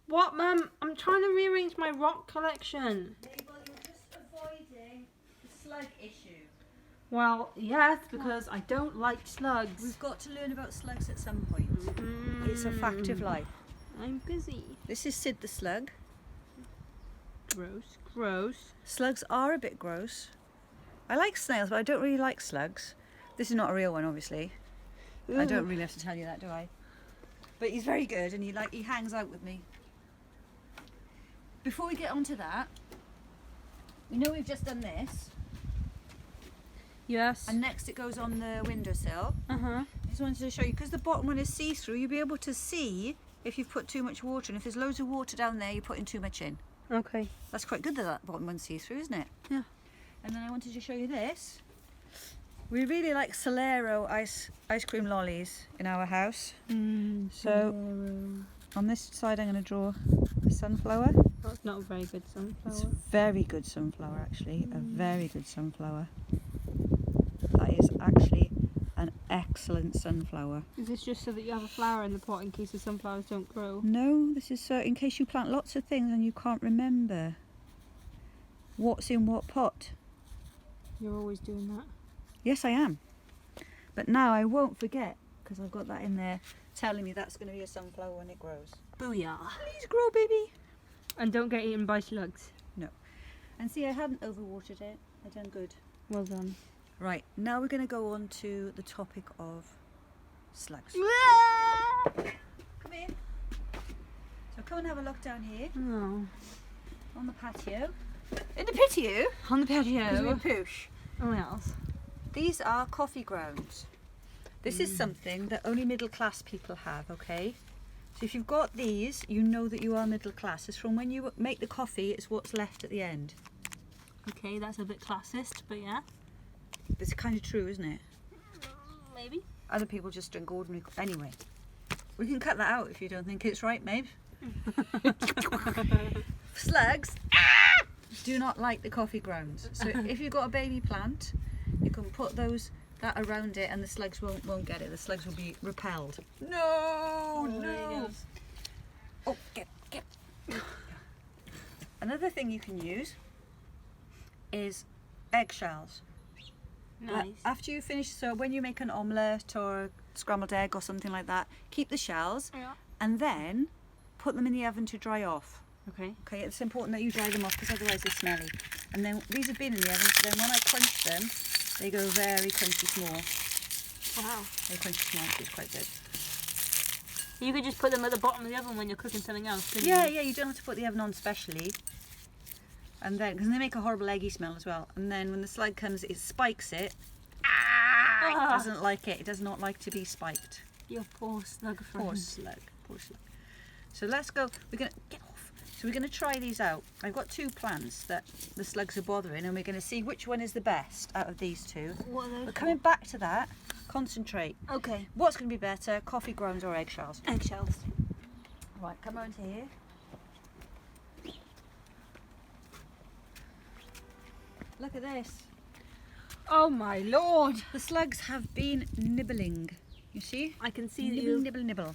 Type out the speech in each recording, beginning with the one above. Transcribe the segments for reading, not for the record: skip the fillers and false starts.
What, Mum? I'm trying to rearrange my rock collection. Mabel, you're just avoiding the slug issue. Well, yes, because I don't like slugs. We've got to learn about slugs at some point. It's a fact of life. I'm busy. This is Sid the slug. Gross, gross. Slugs are a bit gross. I like snails, but I don't really like slugs. This is not a real one, obviously. I don't really have to tell you that, do I? But he's very good, and he hangs out with me. Before we get on to that, we know we've just done this. Yes. And next it goes on the windowsill. Uh-huh. I just wanted to show you, because the bottom one is see-through, you'll be able to see if you've put too much water in. If there's loads of water down there, you're putting too much in. Okay. That's quite good that bottom one's see-through, isn't it? Yeah. And then I wanted to show you this. We really like Solero ice cream lollies in our house. So on this side I'm going to draw a sunflower. That's not a very good sunflower. It's a very good sunflower, actually. A very good sunflower. That is actually an excellent sunflower. Is this just so that you have a flower in the pot in case the sunflowers don't grow? No, this is so in case you plant lots of things and you can't remember what's in what pot. You're always doing that. Yes, I am. But now I won't forget, because I've got that in there telling me that's going to be a sunflower when it grows. Booyah. Please grow, baby. And don't get eaten by slugs. No. And see, I hadn't overwatered it. I done good. Well done. Right, now we're going to go on to the topic of slugs. Come here. So come and have a look down here Oh. on the patio. In the patio? On the Because patio. we're poosh. Oh, else. These are coffee grounds. This is something that only middle class people have, okay? So if you've got these, you know that you are middle class. It's from when you make the coffee, it's what's left at the end. Okay, that's a bit classist, but yeah. It's kind of true, isn't it? Maybe. Other people just drink ordinary. Anyway, we can cut that out if you don't think it's right, Maeve. Slugs do not like the coffee grounds. So if you've got a baby plant, you can put that around it, and the slugs won't get it. The slugs will be repelled. No, there he no. goes. Oh, get. Another thing you can use is eggshells. Nice. After you finish, so when you make an omelette or a scrambled egg or something like that, keep the shells Yeah. and then put them in the oven to dry off. Okay. Okay, it's important that you dry them off because otherwise they're smelly. And then these have been in the oven, so then when I crunch them, they go very crunchy small. Wow. Very crunchy small, which is quite good. You could just put them at the bottom of the oven when you're cooking something else, couldn't Yeah, you? yeah, you don't have to put the oven on specially. And then, because they make a horrible eggy smell as well. And then when the slug comes, it spikes it. It doesn't like it. It does not like to be spiked. Your poor slug friend. Poor slug. Poor slug. So let's go. We're going to get off. So we're going to try these out. I've got two plants that the slugs are bothering, and we're going to see which one is the best out of these two. What are those? But coming back to that, concentrate. Okay. What's going to be better, coffee grounds or eggshells? Eggshells. Right, come around here. Look at this. Oh my lord! The slugs have been nibbling. You see? I can see that Nibble, you. nibble, nibble.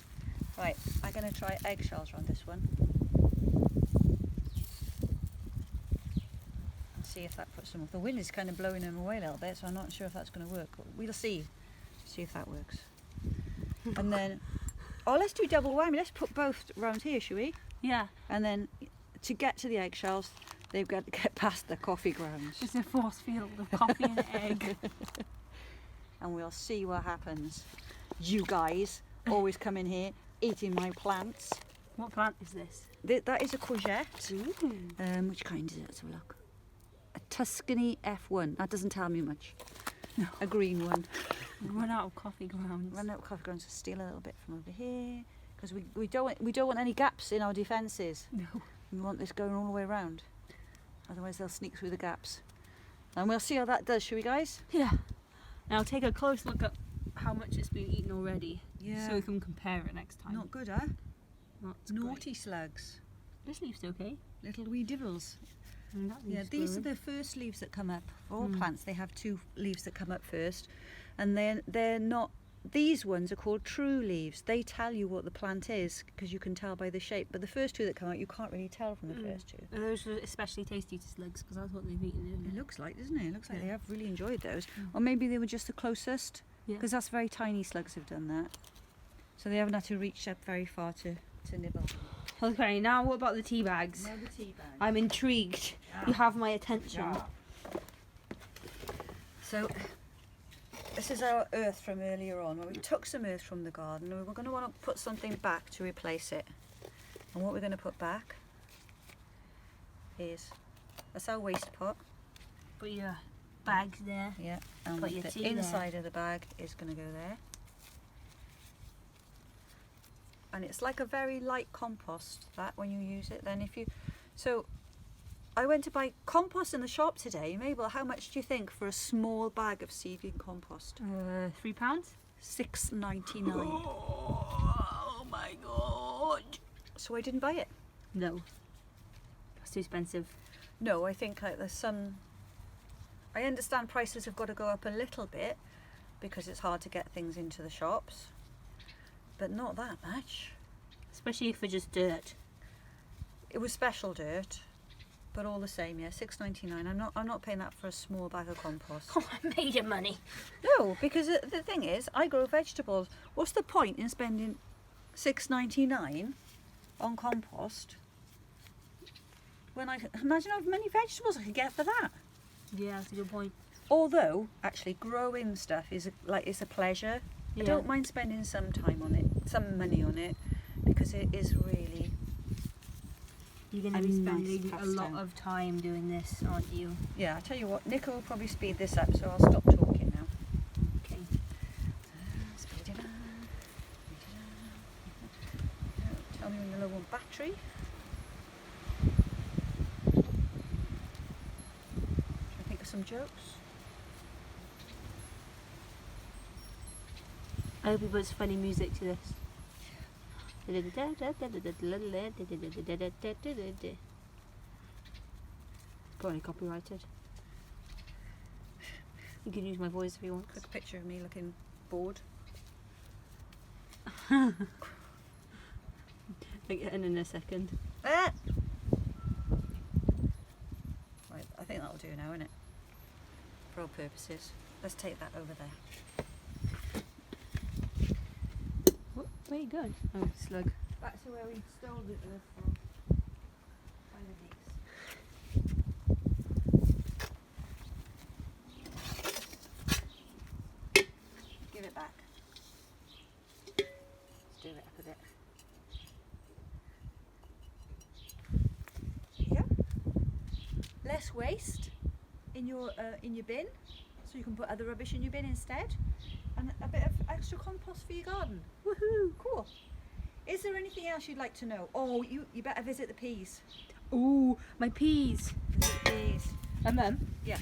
Right, I'm going to try eggshells on this one. See if that puts them off. The wind is kind of blowing them away a little bit, so I'm not sure if that's going to work. But we'll see. See if that works. And then, let's do double whammy. Let's put both round here, shall we? Yeah. And then, to get to the eggshells, they've got to get past the coffee grounds. Just a force field of coffee and egg. And we'll see what happens. You guys always come in here eating my plants. What plant is this? That is a courgette. Ooh. Which kind is it? Let's have a look. A Tuscany F1. That doesn't tell me much. No. A green one. Run out of coffee grounds. Run out of coffee grounds. Steal a little bit from over here because we don't want any gaps in our defences. No. We want this going all the way around. Otherwise they'll sneak through the gaps. And we'll see how that does, shall we, guys? Yeah. Now take a close look at how much it's been eaten already. Yeah. So we can compare it next time. Not good, huh? That's Naughty great. slugs. This leaf's okay. Little wee dibbles. And that Yeah, leaf's these are growing. the first leaves that come up. For all plants, they have two leaves that come up first, and then they're not these ones are called true leaves. They tell you what the plant is because you can tell by the shape. But the first two that come out, you can't really tell from the first two. And those are especially tasty to slugs because that's what they've eaten. It looks like, doesn't it? It looks like Yeah. they have really enjoyed those. Or maybe they were just the closest, Yeah. because that's very tiny slugs have done that. So they haven't had to reach up very far to nibble. Okay, now what about the tea bags? Now the tea bag. I'm intrigued. You have my attention. So this is our earth from earlier on. Well, we took some earth from the garden and we're going to want to put something back to replace it. And what we're going to put back is, that's our waste pot. Put your bags there. Yeah, and Put your the tea there. inside of the bag is going to go there. And it's like a very light compost, that, when you use it. Then if you, so I went to buy compost in the shop today. Mabel, how much do you think for a small bag of seedling compost? £3. $6.99. Oh my god. So I didn't buy it. No. That's too expensive. No, I think like there's some, I understand prices have got to go up a little bit because it's hard to get things into the shops, but not that much. Especially for just dirt. It was special dirt, but all the same, yeah, $6.99. I'm not paying that for a small bag of compost. Oh, I made your money. No, because the thing is, I grow vegetables. What's the point in spending $6.99 on compost when I imagine how many vegetables I could get for that? Yeah, that's a good point. Although, actually, growing stuff is it's a pleasure. Yeah. I don't mind spending some time on it, some money on it, because it is really. You're going to a be nice spending a lot pastime. of time doing this, aren't you? Yeah, I tell you what, Nico will probably speed this up, so I'll stop talking now. Okay. Speed it up. Tell me when you're low on battery. I think of some jokes. I hope he puts funny music to this. Probably copyrighted. You can use my voice if you want. Quick picture of me looking bored. And in a second. Ah! Right, I think that'll do now, innit? For all purposes. Let's take that over there. Where are you going? Oh, slug. Back to where we stole the earth from. By the geese. Give it back. Stir it up a bit. There you go. Less waste in your bin, so you can put other rubbish in your bin instead, and a bit of extra compost for your garden. Woohoo! Cool. Is there anything else you'd like to know? Oh, you better visit the peas. Ooh, my peas. Visit the peas. And them? Yeah.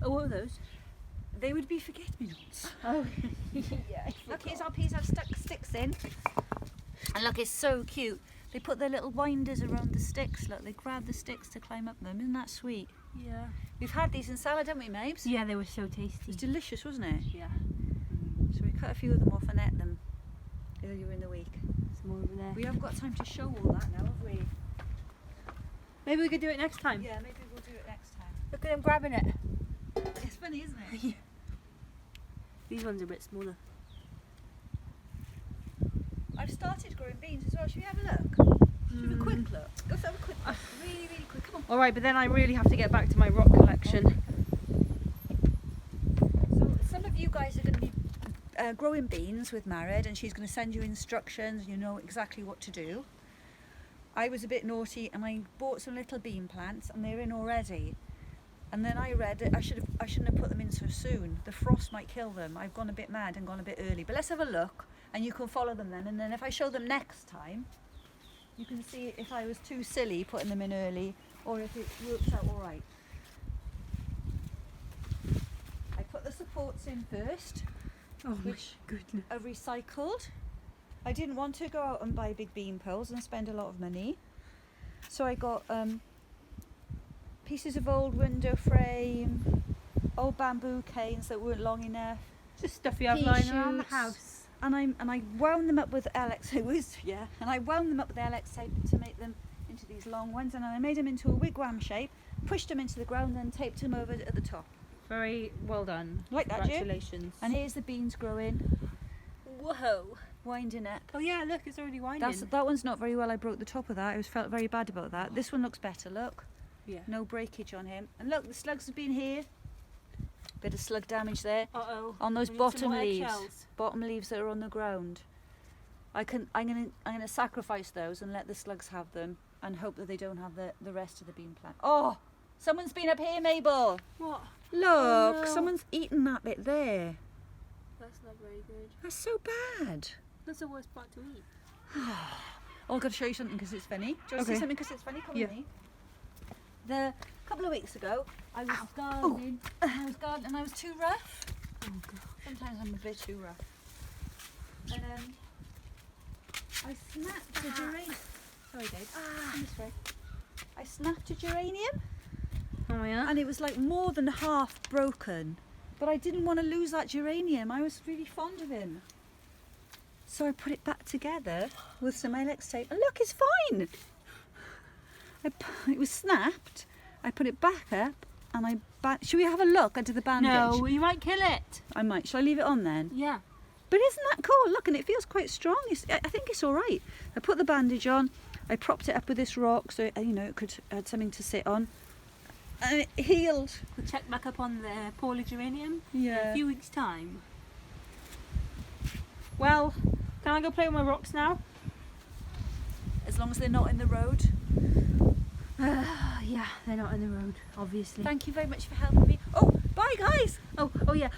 Oh, what are those? They would be forget-me-nots. Oh, yeah. Look, here's our peas have stuck sticks in. And look, it's so cute. They put their little winders around the sticks. Look, they grab the sticks to climb up them. Isn't that sweet? Yeah. We've had these in salad, haven't we, Mabes? Yeah, they were so It tasty. was delicious, wasn't it? Yeah. So we cut a few of them off and ate them earlier in the week. Some more over there. We haven't got time to show all that now, have we? Maybe we could do it next time. Yeah, maybe we'll do it next time. Look at them grabbing it. It's funny, isn't it? Yeah. These ones are a bit smaller. I've started growing beans as well. Should we have a look? Should we have a quick look? Let's have a quick look. Really, really quick. Come on. Alright, but then I really have to get back to my rock collection. So some of you guys are going to be growing beans with Marid, and she's going to send you instructions. You know exactly what to do. I was a bit naughty and I bought some little bean plants, and they're in already. And then I read that I shouldn't have put them in so soon. The frost might kill them. I've gone a bit mad and gone a bit early. But let's have a look, and you can follow them then. And then if I show them next time, you can see if I was too silly putting them in early, or if it works out all right. I put the supports in first, Oh my which goodness. are recycled. I didn't want to go out and buy big bean poles and spend a lot of money, so I got pieces of old window frame, old bamboo canes that weren't long enough, Just stuff you have lying around the Pea house. and I wound them up with LX. It was and I wound them up with LX tape to make them into these long ones, and I made them into a wigwam shape, pushed them into the ground, and taped them over at the top. Very well done. Like that, Jim? Congratulations. And here's the beans growing, whoa. winding up. Oh yeah, look, it's already winding. That one's not very well. I broke the top of that. I felt very bad about that. This one looks better. Look, Yeah. no breakage on him. And look, the slugs have been here. Bit of slug damage there Uh-oh. on those We need some bottom more leaves. eggshells. Bottom leaves that are on the ground. I'm gonna sacrifice those and let the slugs have them, and hope that they don't have the rest of the bean plant. Oh, someone's been up here, Mabel. What? Look, Oh, no. someone's eaten that bit there. That's not very good. That's so bad. That's the worst part to eat. Oh, I've got to show you something because it's funny. Do you want to Okay. see something because it's funny? Come Yeah. with me. A couple of weeks ago, I was gardening. I was gardening and I was too rough. Oh god. Sometimes I'm a bit too rough. And I snapped a geranium. Sorry, Dave. Come this way. I snapped a geranium, Oh yeah? and it was like more than half broken. But I didn't want to lose that geranium. I was really fond of him. So I put it back together with some LX tape. And look, it's fine. It was snapped. I put it back up, and should we have a look under the bandage? No, you might kill it. I might. Shall I leave it on then? Yeah. But isn't that cool? Look, and it feels quite strong. I think it's all right. I put the bandage on. I propped it up with this rock so it could had something to sit on. And it healed. We'll check back up on the poorly geranium in Yeah. a few weeks' time. Well, can I go play with my rocks now? As long as they're not in the road. Yeah, they're not on the road, obviously. Thank you very much for helping me. Oh, bye guys. Oh yeah.